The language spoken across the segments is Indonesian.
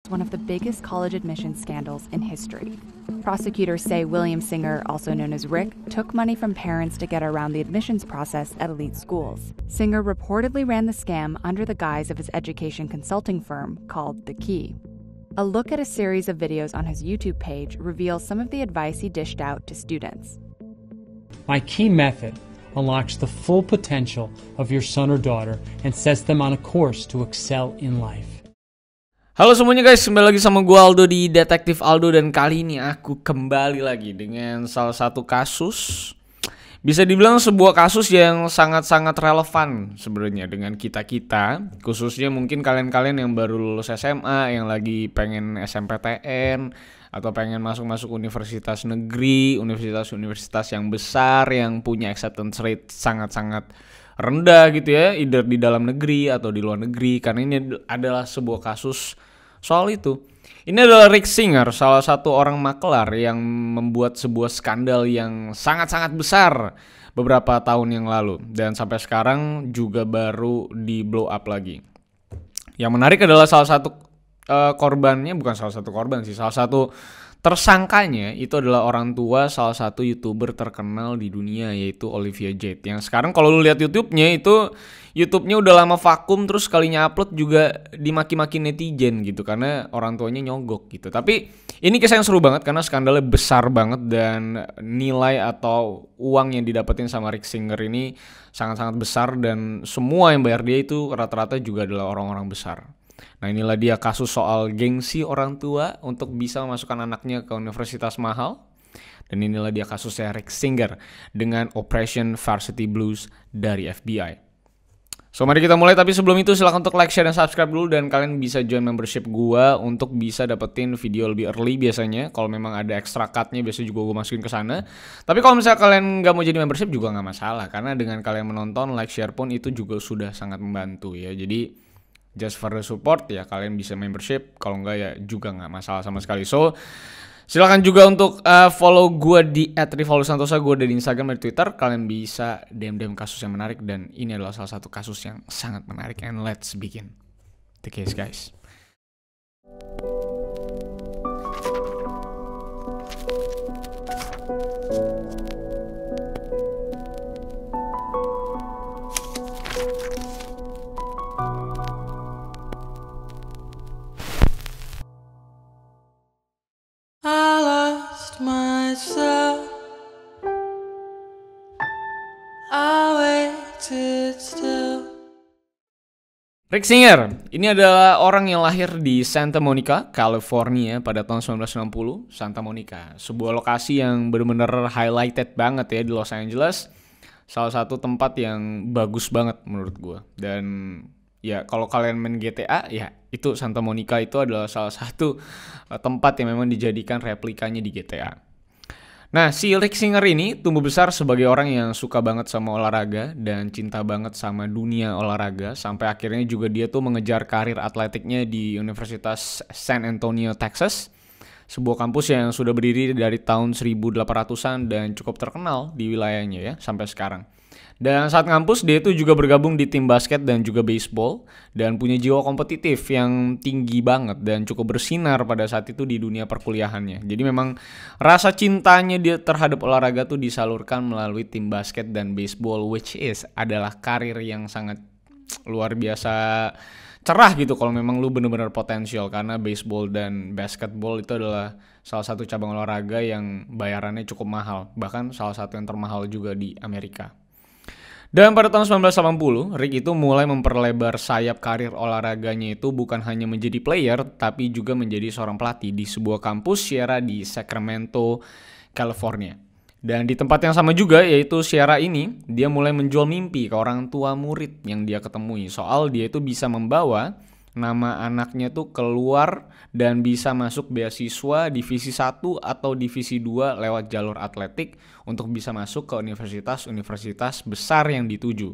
one of the biggest college admissions scandals in history. Prosecutors say William Singer, also known as Rick, took money from parents to get around the admissions process at elite schools. Singer reportedly ran the scam under the guise of his education consulting firm called The Key. A look at a series of videos on his YouTube page reveals some of the advice he dished out to students. My Key method unlocks the full potential of your son or daughter and sets them on a course to excel in life. Halo semuanya guys, kembali lagi sama gue Aldo di Detektif Aldo. Dan kali ini aku kembali lagi dengan salah satu kasus, bisa dibilang sebuah kasus yang sangat-sangat relevan sebenarnya dengan kita-kita. Khususnya mungkin kalian-kalian yang baru lulus SMA, yang lagi pengen SNMPTN, atau pengen masuk universitas negeri, universitas-universitas yang besar, yang punya acceptance rate sangat-sangat rendah gitu ya, either di dalam negeri atau di luar negeri. Karena ini adalah sebuah kasus soal itu. Ini adalah Rick Singer, salah satu orang makelar yang membuat sebuah skandal yang sangat-sangat besar beberapa tahun yang lalu, dan sampai sekarang juga baru di blow up lagi. Yang menarik adalah salah satu korbannya, bukan salah satu korban sih, salah satu tersangkanya itu adalah orang tua salah satu YouTuber terkenal di dunia, yaitu Olivia Jade. Yang sekarang kalau lu lihat YouTube-nya itu, YouTube-nya udah lama vakum, terus kalinya upload juga dimaki-maki netizen gitu karena orang tuanya nyogok gitu. Tapi ini kisah yang seru banget karena skandalnya besar banget, dan nilai atau uang yang didapetin sama Rick Singer ini sangat-sangat besar, dan semua yang bayar dia itu rata-rata juga adalah orang-orang besar. Nah, inilah dia kasus soal gengsi orang tua untuk bisa memasukkan anaknya ke universitas mahal. Dan inilah dia kasusnya Rick Singer dengan Operation Varsity Blues dari FBI. So, mari kita mulai. Tapi sebelum itu silahkan untuk like, share, dan subscribe dulu. Dan kalian bisa join membership gua untuk bisa dapetin video lebih early biasanya. Kalau memang ada extra cut-nya biasanya juga gua masukin ke sana. Tapi kalau misalnya kalian nggak mau jadi membership juga nggak masalah, karena dengan kalian menonton, like, share pun itu juga sudah sangat membantu ya. Jadi just for the support ya, kalian bisa membership. Kalau enggak ya juga nggak masalah sama sekali. So, silakan juga untuk follow gue di @rivaldosantosa. Gue ada di Instagram dan Twitter. Kalian bisa DM kasus yang menarik, dan ini adalah salah satu kasus yang sangat menarik. And let's begin the case, guys. Rick Singer ini adalah orang yang lahir di Santa Monica, California pada tahun 1960. Santa Monica, sebuah lokasi yang benar-benar highlighted banget ya di Los Angeles. Salah satu tempat yang bagus banget menurut gue. Dan ya kalau kalian main GTA, ya itu Santa Monica itu adalah salah satu tempat yang memang dijadikan replikanya di GTA. Nah, si Rick Singer ini tumbuh besar sebagai orang yang suka banget sama olahraga dan cinta banget sama dunia olahraga, sampai akhirnya juga dia tuh mengejar karir atletiknya di Universitas San Antonio, Texas, sebuah kampus yang sudah berdiri dari tahun 1800-an dan cukup terkenal di wilayahnya ya sampai sekarang. Dan saat ngampus dia itu juga bergabung di tim basket dan juga baseball, dan punya jiwa kompetitif yang tinggi banget dan cukup bersinar pada saat itu di dunia perkuliahannya. Jadi memang rasa cintanya dia terhadap olahraga tuh disalurkan melalui tim basket dan baseball, which is adalah karir yang sangat luar biasa cerah gitu kalau memang lu bener-bener potensial, karena baseball dan basketball itu adalah salah satu cabang olahraga yang bayarannya cukup mahal, bahkan salah satu yang termahal juga di Amerika. Dan pada tahun 1980, Rick itu mulai memperlebar sayap karir olahraganya itu bukan hanya menjadi player, tapi juga menjadi seorang pelatih di sebuah kampus Sierra di Sacramento, California. Dan di tempat yang sama juga, yaitu Sierra ini, dia mulai menjual mimpi ke orang tua murid yang dia ketemui. Soal dia itu bisa membawa nama anaknya tuh keluar dan bisa masuk beasiswa divisi 1 atau divisi 2 lewat jalur atletik untuk bisa masuk ke universitas-universitas besar yang dituju.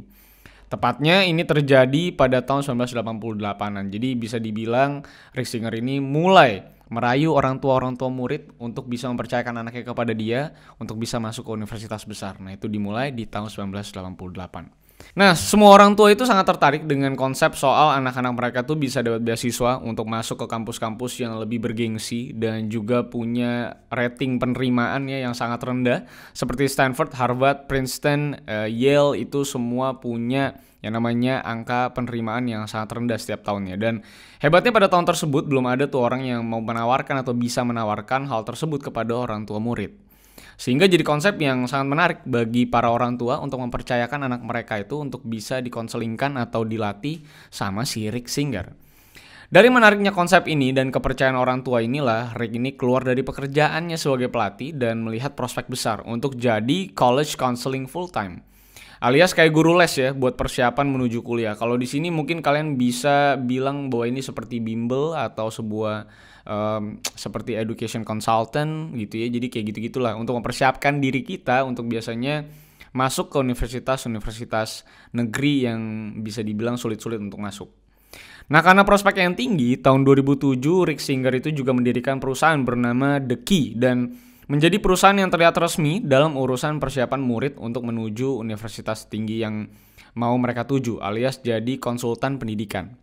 Tepatnya ini terjadi pada tahun 1988-an. Jadi bisa dibilang Rick Singer ini mulai merayu orang tua murid untuk bisa mempercayakan anaknya kepada dia untuk bisa masuk ke universitas besar. Nah, itu dimulai di tahun 1988. Nah, semua orang tua itu sangat tertarik dengan konsep soal anak-anak mereka tuh bisa dapat beasiswa untuk masuk ke kampus-kampus yang lebih bergengsi dan juga punya rating penerimaan ya yang sangat rendah seperti Stanford, Harvard, Princeton, Yale itu semua punya yang namanya angka penerimaan yang sangat rendah setiap tahunnya. Dan hebatnya pada tahun tersebut belum ada tuh orang yang mau menawarkan atau bisa menawarkan hal tersebut kepada orang tua murid. Sehingga jadi konsep yang sangat menarik bagi para orang tua untuk mempercayakan anak mereka itu untuk bisa dikonselingkan atau dilatih sama si Rick Singer. Dari menariknya konsep ini dan kepercayaan orang tua inilah, Rick ini keluar dari pekerjaannya sebagai pelatih dan melihat prospek besar untuk jadi college counseling full time. Alias kayak guru les ya buat persiapan menuju kuliah. Kalau di sini mungkin kalian bisa bilang bahwa ini seperti bimbel atau sebuah seperti education consultant gitu ya. Jadi kayak gitu-gitulah untuk mempersiapkan diri kita untuk biasanya masuk ke universitas-universitas negeri yang bisa dibilang sulit-sulit untuk masuk. Nah, karena prospek yang tinggi, tahun 2007 Rick Singer itu juga mendirikan perusahaan bernama The Key dan menjadi perusahaan yang terlihat resmi dalam urusan persiapan murid untuk menuju universitas tinggi yang mau mereka tuju, alias jadi konsultan pendidikan.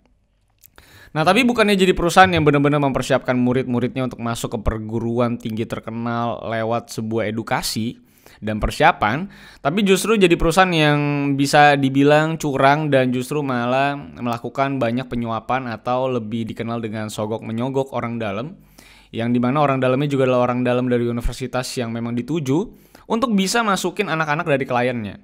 Nah, tapi bukannya jadi perusahaan yang benar-benar mempersiapkan murid-muridnya untuk masuk ke perguruan tinggi terkenal lewat sebuah edukasi dan persiapan, tapi justru jadi perusahaan yang bisa dibilang curang dan justru malah melakukan banyak penyuapan atau lebih dikenal dengan sogok menyogok orang dalam, yang dimana orang dalamnya juga adalah orang dalam dari universitas yang memang dituju untuk bisa masukin anak-anak dari kliennya.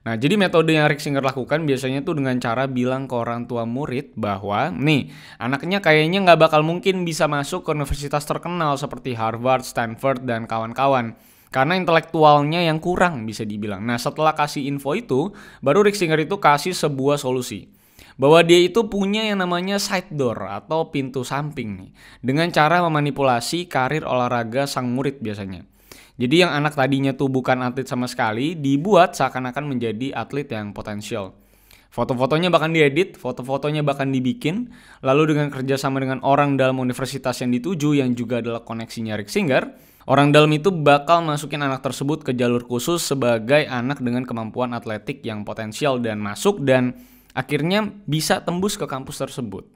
Nah, jadi metode yang Rick Singer lakukan biasanya tuh dengan cara bilang ke orang tua murid bahwa nih, anaknya kayaknya nggak bakal mungkin bisa masuk ke universitas terkenal seperti Harvard, Stanford, dan kawan-kawan. Karena intelektualnya yang kurang bisa dibilang. Nah, setelah kasih info itu, baru Rick Singer itu kasih sebuah solusi. Bahwa dia itu punya yang namanya side door atau pintu samping nih. Dengan cara memanipulasi karir olahraga sang murid biasanya. Jadi yang anak tadinya tuh bukan atlet sama sekali, dibuat seakan-akan menjadi atlet yang potensial. Foto-fotonya bahkan diedit, foto-fotonya bahkan dibikin, lalu dengan kerjasama dengan orang dalam universitas yang dituju yang juga adalah koneksinya Rick Singer, orang dalam itu bakal masukin anak tersebut ke jalur khusus sebagai anak dengan kemampuan atletik yang potensial dan masuk dan akhirnya bisa tembus ke kampus tersebut.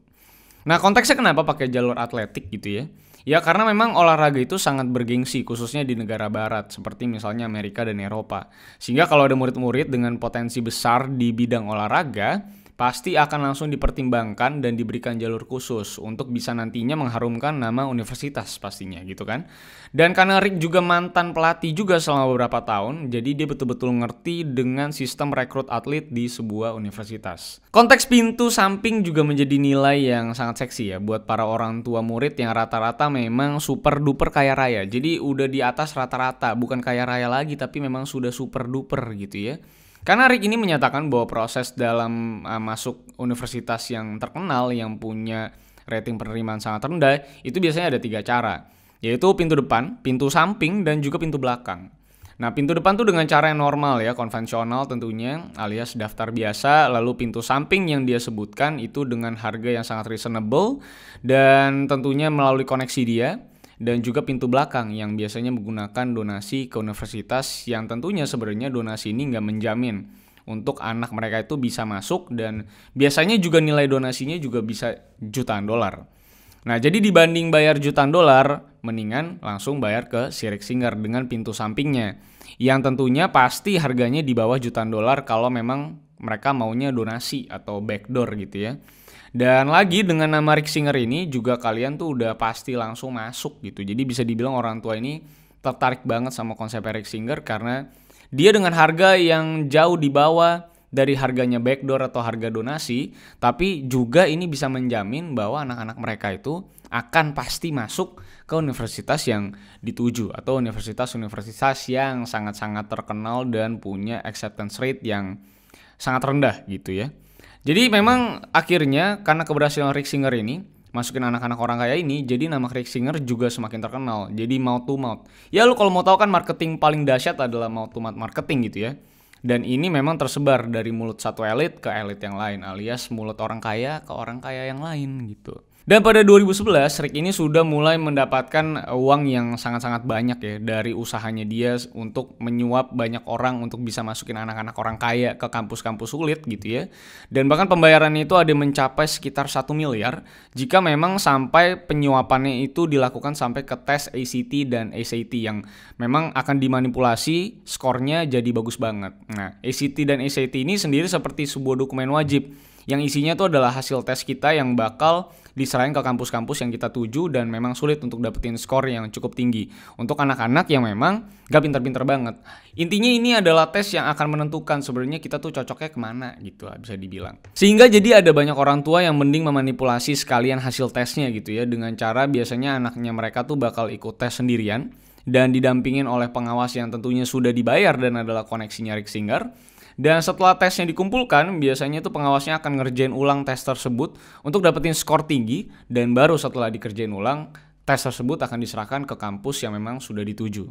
Nah, konteksnya kenapa pakai jalur atletik gitu ya? Ya karena memang olahraga itu sangat bergengsi khususnya di negara barat seperti misalnya Amerika dan Eropa. Sehingga kalau ada murid-murid dengan potensi besar di bidang olahraga, pasti akan langsung dipertimbangkan dan diberikan jalur khusus untuk bisa nantinya mengharumkan nama universitas pastinya gitu kan. Dan karena Rick juga mantan pelatih juga selama beberapa tahun, jadi dia betul-betul ngerti dengan sistem rekrut atlet di sebuah universitas. Konteks pintu samping juga menjadi nilai yang sangat seksi ya buat para orang tua murid yang rata-rata memang super duper kaya raya. Jadi udah di atas rata-rata, bukan kaya raya lagi tapi memang sudah super duper gitu ya. Karena Rick ini menyatakan bahwa proses dalam masuk universitas yang terkenal yang punya rating penerimaan sangat rendah itu biasanya ada 3 cara, yaitu pintu depan, pintu samping, dan juga pintu belakang. Nah, pintu depan tuh dengan cara yang normal ya, konvensional tentunya, alias daftar biasa, lalu pintu samping yang dia sebutkan itu dengan harga yang sangat reasonable dan tentunya melalui koneksi dia. Dan juga pintu belakang yang biasanya menggunakan donasi ke universitas yang tentunya sebenarnya donasi ini nggak menjamin untuk anak mereka itu bisa masuk dan biasanya juga nilai donasinya juga bisa jutaan dolar. Nah, jadi dibanding bayar jutaan dolar, mendingan langsung bayar ke si Rick Singer dengan pintu sampingnya yang tentunya pasti harganya di bawah jutaan dolar kalau memang mereka maunya donasi atau backdoor gitu ya. Dan lagi dengan nama Rick Singer ini juga kalian tuh udah pasti langsung masuk gitu. Jadi bisa dibilang orang tua ini tertarik banget sama konsep Rick Singer karena dia dengan harga yang jauh di bawah dari harganya backdoor atau harga donasi, tapi juga ini bisa menjamin bahwa anak-anak mereka itu akan pasti masuk ke universitas yang dituju atau universitas-universitas yang sangat-sangat terkenal dan punya acceptance rate yang sangat rendah gitu ya. Jadi memang akhirnya karena keberhasilan Rick Singer ini masukin anak-anak orang kaya ini, jadi nama Rick Singer juga semakin terkenal. Jadi mouth to mouth. Ya lu kalau mau tahu kan marketing paling dahsyat adalah mouth to mouth marketing gitu ya. Dan ini memang tersebar dari mulut satu elit ke elit yang lain, alias mulut orang kaya ke orang kaya yang lain gitu. Dan pada 2011, Rick ini sudah mulai mendapatkan uang yang sangat-sangat banyak ya dari usahanya dia untuk menyuap banyak orang untuk bisa masukin anak-anak orang kaya ke kampus-kampus sulit gitu ya. Dan bahkan pembayarannya itu ada mencapai sekitar 1 miliar jika memang sampai penyuapannya itu dilakukan sampai ke tes ACT dan SAT yang memang akan dimanipulasi skornya jadi bagus banget. Nah, ACT dan SAT ini sendiri seperti sebuah dokumen wajib yang isinya tuh adalah hasil tes kita yang bakal diserahin ke kampus-kampus yang kita tuju dan memang sulit untuk dapetin skor yang cukup tinggi untuk anak-anak yang memang gak pinter-pinter banget. Intinya ini adalah tes yang akan menentukan sebenarnya kita tuh cocoknya kemana gitu lah bisa dibilang. Sehingga jadi ada banyak orang tua yang mending memanipulasi sekalian hasil tesnya gitu ya dengan cara biasanya anaknya mereka tuh bakal ikut tes sendirian dan didampingin oleh pengawas yang tentunya sudah dibayar dan adalah koneksinya Rick Singer. Dan setelah tesnya dikumpulkan, biasanya tuh pengawasnya akan ngerjain ulang tes tersebut untuk dapetin skor tinggi dan baru setelah dikerjain ulang, tes tersebut akan diserahkan ke kampus yang memang sudah dituju.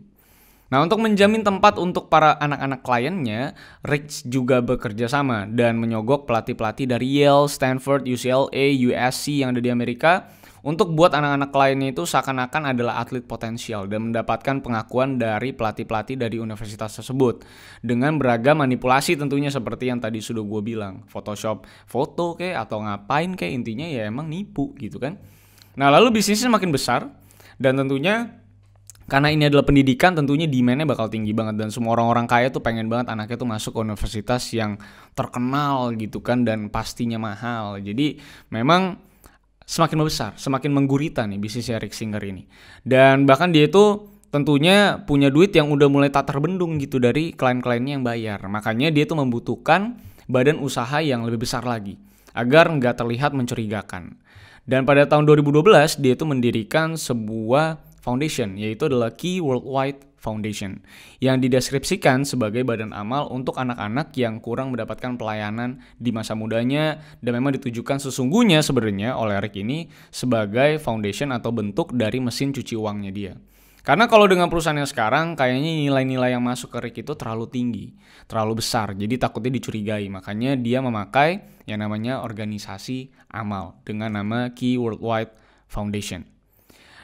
Nah, untuk menjamin tempat untuk para anak-anak kliennya, Rick juga bekerja sama dan menyogok pelatih-pelatih dari Yale, Stanford, UCLA, USC yang ada di Amerika untuk buat anak-anak kliennya itu seakan-akan adalah atlet potensial dan mendapatkan pengakuan dari pelatih-pelatih dari universitas tersebut dengan beragam manipulasi tentunya seperti yang tadi sudah gue bilang, Photoshop foto kayak atau ngapain kayak, intinya ya emang nipu gitu kan. Nah, lalu bisnisnya makin besar dan tentunya karena ini adalah pendidikan, tentunya demand-nya bakal tinggi banget dan semua orang-orang kaya tuh pengen banget anaknya tuh masuk ke universitas yang terkenal gitu kan dan pastinya mahal. Jadi memang semakin membesar, semakin menggurita nih bisnisnya Rick Singer ini. Dan bahkan dia itu tentunya punya duit yang udah mulai tak terbendung gitu dari klien-kliennya yang bayar. Makanya dia tuh membutuhkan badan usaha yang lebih besar lagi agar nggak terlihat mencurigakan. Dan pada tahun 2012 dia itu mendirikan sebuah foundation, yaitu adalah Key Worldwide Foundation, yang dideskripsikan sebagai badan amal untuk anak-anak yang kurang mendapatkan pelayanan di masa mudanya dan memang ditujukan sesungguhnya sebenarnya oleh Rick ini sebagai foundation atau bentuk dari mesin cuci uangnya dia. Karena kalau dengan perusahaannya sekarang kayaknya nilai-nilai yang masuk ke Rick itu terlalu tinggi, terlalu besar, jadi takutnya dicurigai. Makanya dia memakai yang namanya organisasi amal dengan nama Key Worldwide Foundation.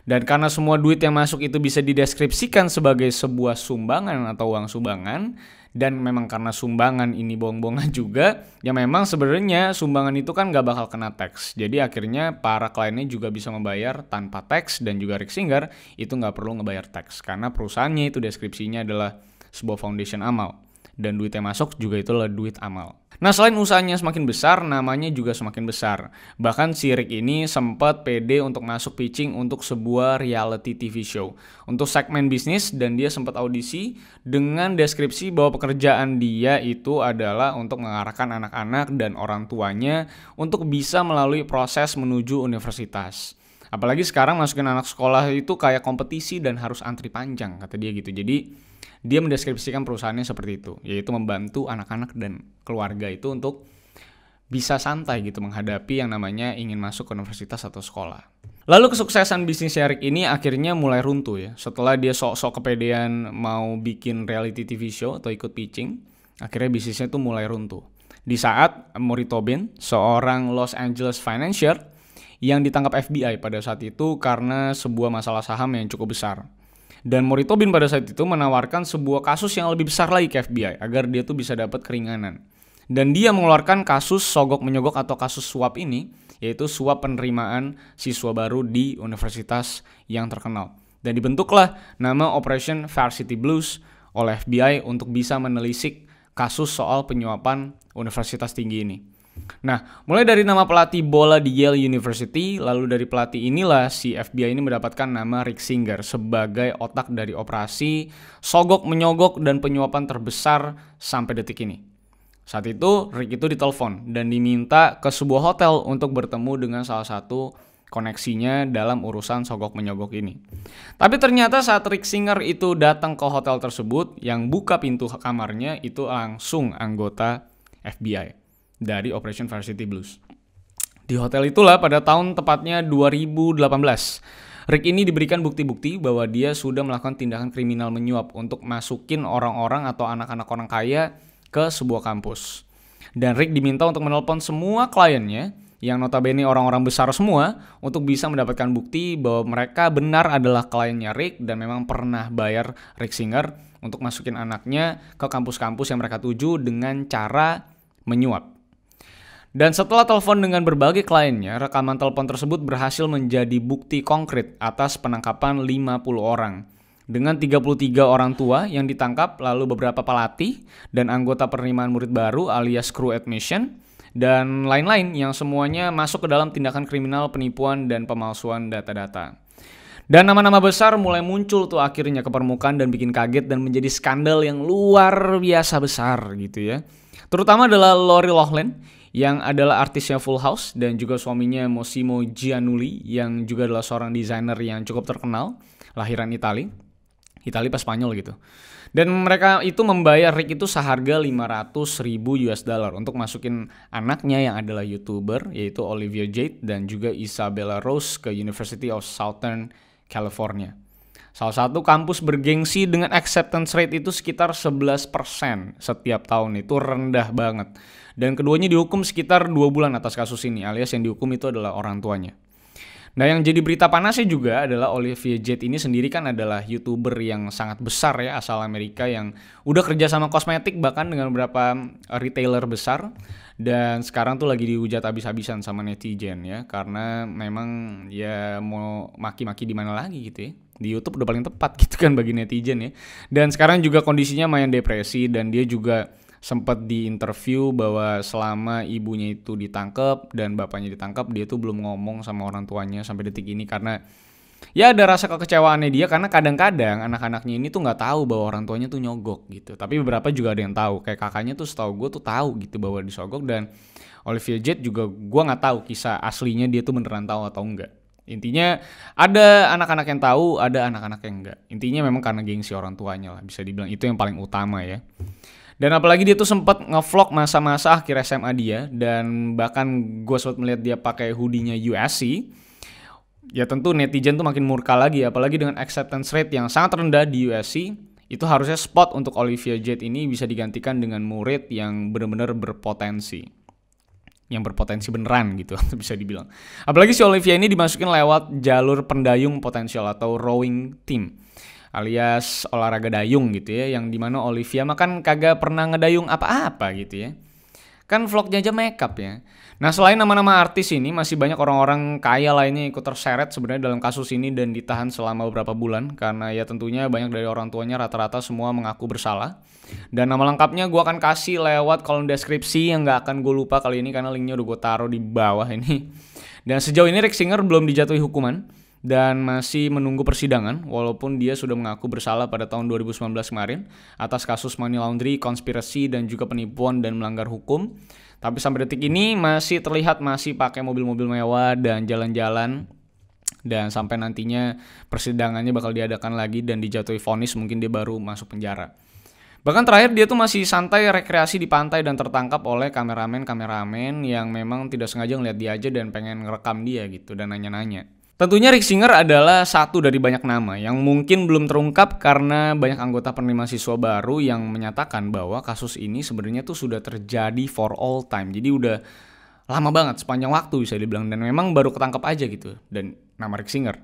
Dan karena semua duit yang masuk itu bisa dideskripsikan sebagai sebuah sumbangan atau uang sumbangan, dan memang karena sumbangan ini bohong-bohongan juga, ya memang sebenarnya sumbangan itu kan gak bakal kena tax. Jadi akhirnya para kliennya juga bisa membayar tanpa tax dan juga Rick Singer itu gak perlu ngebayar tax. Karena perusahaannya itu deskripsinya adalah sebuah foundation amal. Dan duit yang masuk juga itu adalah duit amal. Nah, selain usahanya semakin besar, namanya juga semakin besar. Bahkan si Rick ini sempat pede untuk masuk pitching untuk sebuah reality TV show untuk segmen bisnis dan dia sempat audisi dengan deskripsi bahwa pekerjaan dia itu adalah untuk mengarahkan anak-anak dan orang tuanya untuk bisa melalui proses menuju universitas. Apalagi sekarang masukin anak sekolah itu kayak kompetisi dan harus antri panjang, kata dia gitu. Jadi dia mendeskripsikan perusahaannya seperti itu, yaitu membantu anak-anak dan keluarga itu untuk bisa santai gitu menghadapi yang namanya ingin masuk ke universitas atau sekolah. Lalu kesuksesan bisnis Rick ini akhirnya mulai runtuh ya. Setelah dia sok-sok kepedean mau bikin reality TV show atau ikut pitching, akhirnya bisnisnya tuh mulai runtuh. Di saat Maury Tobin, seorang Los Angeles financier yang ditangkap FBI pada saat itu karena sebuah masalah saham yang cukup besar. Dan Maury Tobin pada saat itu menawarkan sebuah kasus yang lebih besar lagi ke FBI agar dia tuh bisa dapat keringanan. Dan dia mengeluarkan kasus sogok-menyogok atau kasus suap ini, yaitu suap penerimaan siswa baru di universitas yang terkenal. Dan dibentuklah nama Operation Varsity Blues oleh FBI untuk bisa menelisik kasus soal penyuapan universitas tinggi ini. Nah, mulai dari nama pelatih bola di Yale University, lalu dari pelatih inilah si FBI ini mendapatkan nama Rick Singer sebagai otak dari operasi sogok menyogok dan penyuapan terbesar sampai detik ini. Saat itu Rick itu ditelepon dan diminta ke sebuah hotel untuk bertemu dengan salah satu koneksinya dalam urusan sogok menyogok ini. Tapi ternyata saat Rick Singer itu datang ke hotel tersebut, yang buka pintu kamarnya itu langsung anggota FBI dari Operation Varsity Blues. Di hotel itulah pada tahun tepatnya 2018, Rick ini diberikan bukti-bukti bahwa dia sudah melakukan tindakan kriminal menyuap untuk masukin orang-orang atau anak-anak orang kaya ke sebuah kampus. Dan Rick diminta untuk menelpon semua kliennya yang notabene orang-orang besar semua untuk bisa mendapatkan bukti bahwa mereka benar adalah kliennya Rick dan memang pernah bayar Rick Singer untuk masukin anaknya ke kampus-kampus yang mereka tuju dengan cara menyuap. Dan setelah telepon dengan berbagai kliennya, rekaman telepon tersebut berhasil menjadi bukti konkret atas penangkapan 50 orang. Dengan 33 orang tua yang ditangkap, lalu beberapa pelatih dan anggota penerimaan murid baru alias crew admission, dan lain-lain yang semuanya masuk ke dalam tindakan kriminal penipuan dan pemalsuan data-data. Dan nama-nama besar mulai muncul tuh akhirnya ke permukaan dan bikin kaget dan menjadi skandal yang luar biasa besar gitu ya. Terutama adalah Lori Loughlin yang adalah artisnya Full House dan juga suaminya Massimo Giannulli yang juga adalah seorang desainer yang cukup terkenal, lahiran Italia pas Spanyol gitu. Dan mereka itu membayar Rick itu seharga 500.000 US dollar untuk masukin anaknya yang adalah YouTuber yaitu Olivia Jade dan juga Isabella Rose ke University of Southern California. Salah satu kampus bergengsi dengan acceptance rate itu sekitar 11% setiap tahun, itu rendah banget. Dan keduanya dihukum sekitar 2 bulan atas kasus ini, alias yang dihukum itu adalah orang tuanya. Nah yang jadi berita panasnya juga adalah Olivia Jade ini sendiri kan adalah YouTuber yang sangat besar ya, asal Amerika yang udah kerja sama kosmetik bahkan dengan beberapa retailer besar. Dan sekarang tuh lagi dihujat habis-habisan sama netizen ya, karena memang ya mau maki-maki di mana lagi gitu ya. Di YouTube udah paling tepat gitu kan bagi netizen ya. Dan sekarang juga kondisinya main depresi dan dia juga sempat diinterview bahwa selama ibunya itu ditangkap dan bapaknya ditangkap, dia tuh belum ngomong sama orang tuanya sampai detik ini karena ya ada rasa kekecewaannya dia karena kadang-kadang anak-anaknya ini tuh nggak tahu bahwa orang tuanya tuh nyogok gitu. Tapi beberapa juga ada yang tahu, kayak kakaknya tuh setahu gue tuh tahu gitu bahwa disogok, dan Olivia Jade juga gue nggak tahu kisah aslinya dia tuh beneran tahu atau enggak. Intinya ada anak-anak yang tahu, ada anak-anak yang enggak. Intinya memang karena gengsi orang tuanya lah, bisa dibilang itu yang paling utama ya. Dan apalagi dia tuh sempat ngevlog masa-masa akhir SMA dia, dan bahkan gue sempat melihat dia pakai hoodie-nya USC. Ya tentu netizen tuh makin murka lagi, apalagi dengan acceptance rate yang sangat rendah di USC. Itu harusnya spot untuk Olivia Jade ini bisa digantikan dengan murid yang benar-benar berpotensi. Yang berpotensi beneran gitu bisa dibilang. Apalagi si Olivia ini dimasukin lewat jalur pendayung potensial atau rowing team, alias olahraga dayung gitu ya, yang dimana Olivia mah kan kagak pernah ngedayung apa-apa gitu ya. Kan vlognya aja makeup ya. Nah selain nama-nama artis ini, masih banyak orang-orang kaya lainnya ikut terseret sebenarnya dalam kasus ini dan ditahan selama beberapa bulan. Karena ya tentunya banyak dari orang tuanya rata-rata semua mengaku bersalah. Dan nama lengkapnya gue akan kasih lewat kolom deskripsi yang gak akan gue lupa kali ini, karena linknya udah gue taruh di bawah ini. Dan sejauh ini Rick Singer belum dijatuhi hukuman dan masih menunggu persidangan, walaupun dia sudah mengaku bersalah pada tahun 2019 kemarin atas kasus money laundry, konspirasi, dan juga penipuan dan melanggar hukum. Tapi sampai detik ini masih terlihat masih pakai mobil-mobil mewah dan jalan-jalan, dan sampai nantinya persidangannya bakal diadakan lagi dan dijatuhi vonis mungkin dia baru masuk penjara. Bahkan terakhir dia tuh masih santai rekreasi di pantai dan tertangkap oleh kameramen yang memang tidak sengaja ngeliat dia aja dan pengen ngerekam dia gitu dan nanya-nanya. Tentunya Rick Singer adalah satu dari banyak nama yang mungkin belum terungkap karena banyak anggota penerima siswa baru yang menyatakan bahwa kasus ini sebenarnya tuh sudah terjadi for all time. Jadi udah lama banget, sepanjang waktu bisa dibilang, dan memang baru ketangkep aja gitu dan nama Rick Singer.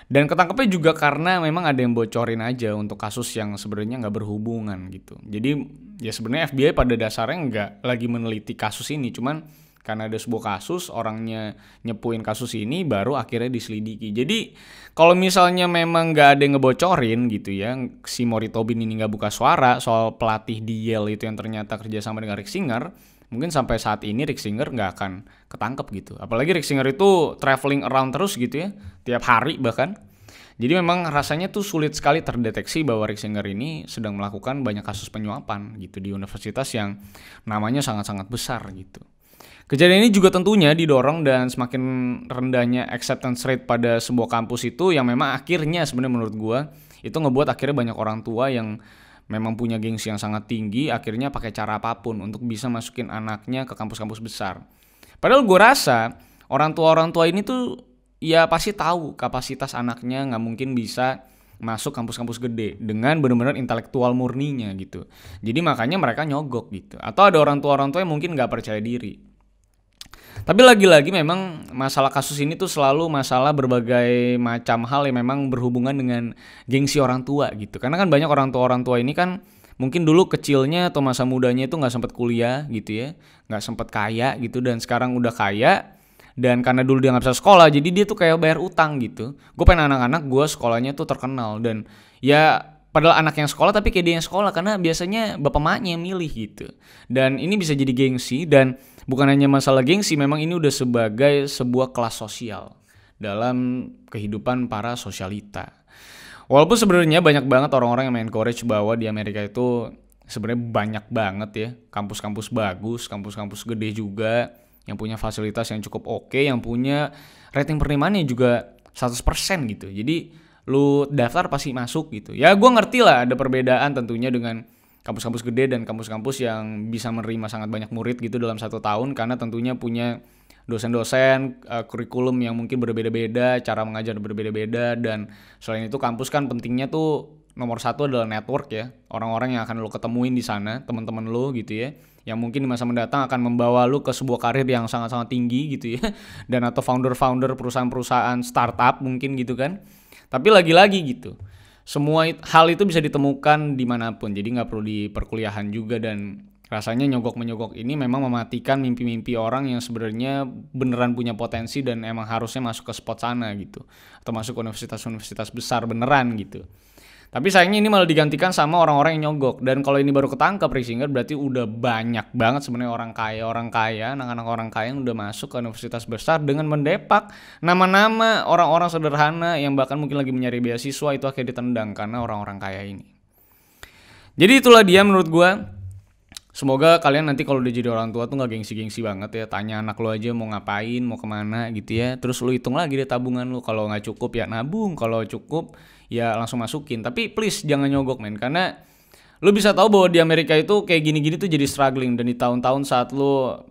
Dan ketangkepnya juga karena memang ada yang bocorin aja untuk kasus yang sebenarnya nggak berhubungan gitu. Jadi ya sebenarnya FBI pada dasarnya nggak lagi meneliti kasus ini, cuman karena ada sebuah kasus, orangnya nyepuin kasus ini, baru akhirnya diselidiki. Jadi kalau misalnya memang nggak ada yang ngebocorin gitu ya, si Maury Tobin ini nggak buka suara soal pelatih di Yale itu yang ternyata kerjasama dengan Rick Singer, mungkin sampai saat ini Rick Singer nggak akan ketangkep gitu. Apalagi Rick Singer itu traveling around terus gitu ya, tiap hari bahkan. Jadi memang rasanya tuh sulit sekali terdeteksi bahwa Rick Singer ini sedang melakukan banyak kasus penyuapan gitu di universitas yang namanya sangat-sangat besar gitu. Kejadian ini juga tentunya didorong dan semakin rendahnya acceptance rate pada sebuah kampus itu yang memang akhirnya sebenarnya menurut gue itu ngebuat akhirnya banyak orang tua yang memang punya gengsi yang sangat tinggi akhirnya pakai cara apapun untuk bisa masukin anaknya ke kampus-kampus besar. Padahal gue rasa orang tua ini tuh ya pasti tahu kapasitas anaknya nggak mungkin bisa masuk kampus-kampus gede dengan benar-benar intelektual murninya gitu. Jadi makanya mereka nyogok gitu. Atau ada orang tua yang mungkin nggak percaya diri. Tapi lagi-lagi memang masalah kasus ini tuh selalu masalah berbagai macam hal yang memang berhubungan dengan gengsi orang tua gitu. Karena kan banyak orang tua ini kan mungkin dulu kecilnya atau masa mudanya itu nggak sempat kuliah gitu ya, nggak sempat kaya gitu, dan sekarang udah kaya. Dan karena dulu dia nggak bisa sekolah, jadi dia tuh kayak bayar utang gitu. Gue pengen anak-anak gue sekolahnya tuh terkenal, dan ya padahal anak yang sekolah tapi kayak dia yang sekolah, karena biasanya bapak maknya yang milih gitu. Dan ini bisa jadi gengsi, dan bukan hanya masalah gengsi, memang ini udah sebagai sebuah kelas sosial dalam kehidupan para sosialita. Walaupun sebenarnya banyak banget orang-orang yang encourage bahwa di Amerika itu sebenarnya banyak banget ya kampus-kampus bagus, kampus-kampus gede juga, yang punya fasilitas yang cukup oke, yang punya rating penerimaannya juga 100% gitu. Jadi lu daftar pasti masuk gitu. Ya gue ngerti lah ada perbedaan tentunya dengan kampus-kampus gede dan kampus-kampus yang bisa menerima sangat banyak murid gitu dalam 1 tahun, karena tentunya punya dosen-dosen, kurikulum yang mungkin berbeda-beda, cara mengajar berbeda-beda, dan selain itu kampus kan pentingnya tuh nomor 1 adalah network ya, orang-orang yang akan lo ketemuin di sana, teman-teman lo gitu ya, yang mungkin di masa mendatang akan membawa lo ke sebuah karir yang sangat-sangat tinggi gitu ya, dan atau founder-founder perusahaan-perusahaan startup mungkin gitu kan. Tapi lagi-lagi gitu, semua hal itu bisa ditemukan dimanapun, jadi nggak perlu di perkuliahan juga. Dan rasanya nyogok-menyogok ini memang mematikan mimpi-mimpi orang yang sebenarnya beneran punya potensi dan emang harusnya masuk ke spot sana gitu, atau masuk ke universitas-universitas besar beneran gitu. Tapi sayangnya ini malah digantikan sama orang-orang yang nyogok. Dan kalau ini baru ketangkap Rick Singer, berarti udah banyak banget sebenarnya orang kaya, anak-anak orang kaya yang udah masuk ke universitas besar dengan mendepak nama-nama orang-orang sederhana yang bahkan mungkin lagi mencari beasiswa, itu akhirnya ditendang karena orang-orang kaya ini. Jadi itulah dia menurut gue. Semoga kalian nanti kalau udah jadi orang tua tuh gak gengsi-gengsi banget ya. Tanya anak lo aja mau ngapain, mau kemana gitu ya. Terus lo hitung lagi deh tabungan lo. Kalau gak cukup ya nabung, kalau cukup ya langsung masukin. Tapi please jangan nyogok men, karena lo bisa tahu bahwa di Amerika itu kayak gini-gini tuh jadi struggling. Dan di tahun-tahun saat lo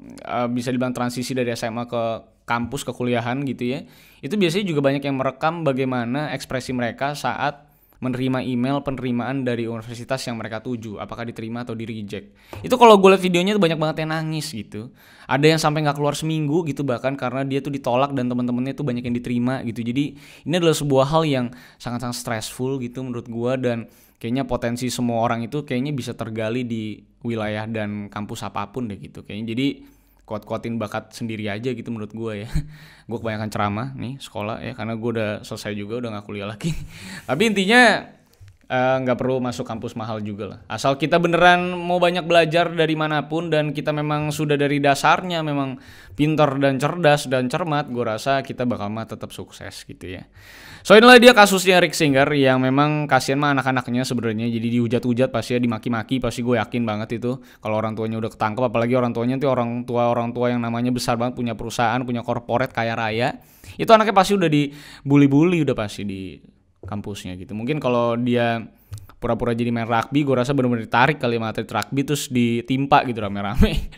bisa dibilang transisi dari SMA ke kampus, ke kuliahan gitu ya, itu biasanya juga banyak yang merekam bagaimana ekspresi mereka saat menerima email penerimaan dari universitas yang mereka tuju, apakah diterima atau di reject. Itu kalau gue liat videonya tuh banyak banget yang nangis gitu. Ada yang sampai nggak keluar seminggu gitu bahkan karena dia tuh ditolak dan teman-temannya tuh banyak yang diterima gitu. Jadi ini adalah sebuah hal yang sangat-sangat stressful gitu menurut gue, dan kayaknya potensi semua orang itu kayaknya bisa tergali di wilayah dan kampus apapun deh gitu. Kayaknya jadi kuat-kuatin bakat sendiri aja gitu menurut gue ya. Gue kebanyakan ceramah nih sekolah ya, karena gue udah selesai juga, udah gak kuliah lagi. Tapi intinya gak perlu masuk kampus mahal juga lah. Asal kita beneran mau banyak belajar dari manapun dan kita memang sudah dari dasarnya memang pintar dan cerdas dan cermat, gue rasa kita bakal mah tetap sukses gitu ya. So inilah dia kasusnya Rick Singer yang memang kasihan mah anak-anaknya sebenarnya, jadi dihujat-hujat pasti ya, dimaki-maki pasti, gue yakin banget itu kalau orang tuanya udah ketangkep. Apalagi orang tuanya tuh orang tua yang namanya besar banget, punya perusahaan, punya korporat kaya raya, itu anaknya pasti udah dibully-bully udah pasti di kampusnya gitu. Mungkin kalau dia pura-pura jadi main rugby, gue rasa benar-benar ditarik kali sama atlet rugby terus ditimpa gitu rame-rame.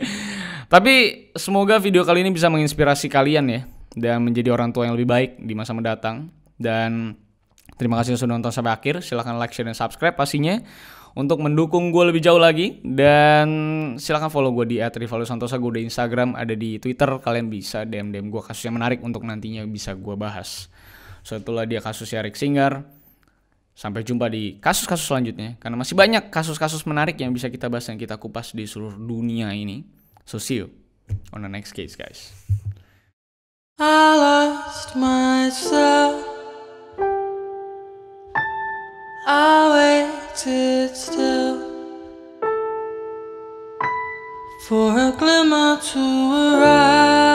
Tapi semoga video kali ini bisa menginspirasi kalian ya, dan menjadi orang tua yang lebih baik di masa mendatang. Dan terima kasih sudah nonton sampai akhir. Silahkan like, share, dan subscribe pastinya untuk mendukung gue lebih jauh lagi. Dan silahkan follow gue di @rivaldosantosa. Gue di Instagram, ada di Twitter. Kalian bisa DM gue kasus yang menarik untuk nantinya bisa gue bahas. So itulah dia kasusnya Rick Singer. Sampai jumpa di kasus-kasus selanjutnya, karena masih banyak kasus-kasus menarik yang bisa kita bahas dan kita kupas di seluruh dunia ini. So see you on the next case, guys. I lost myself. I waited still for a glimmer to arrive.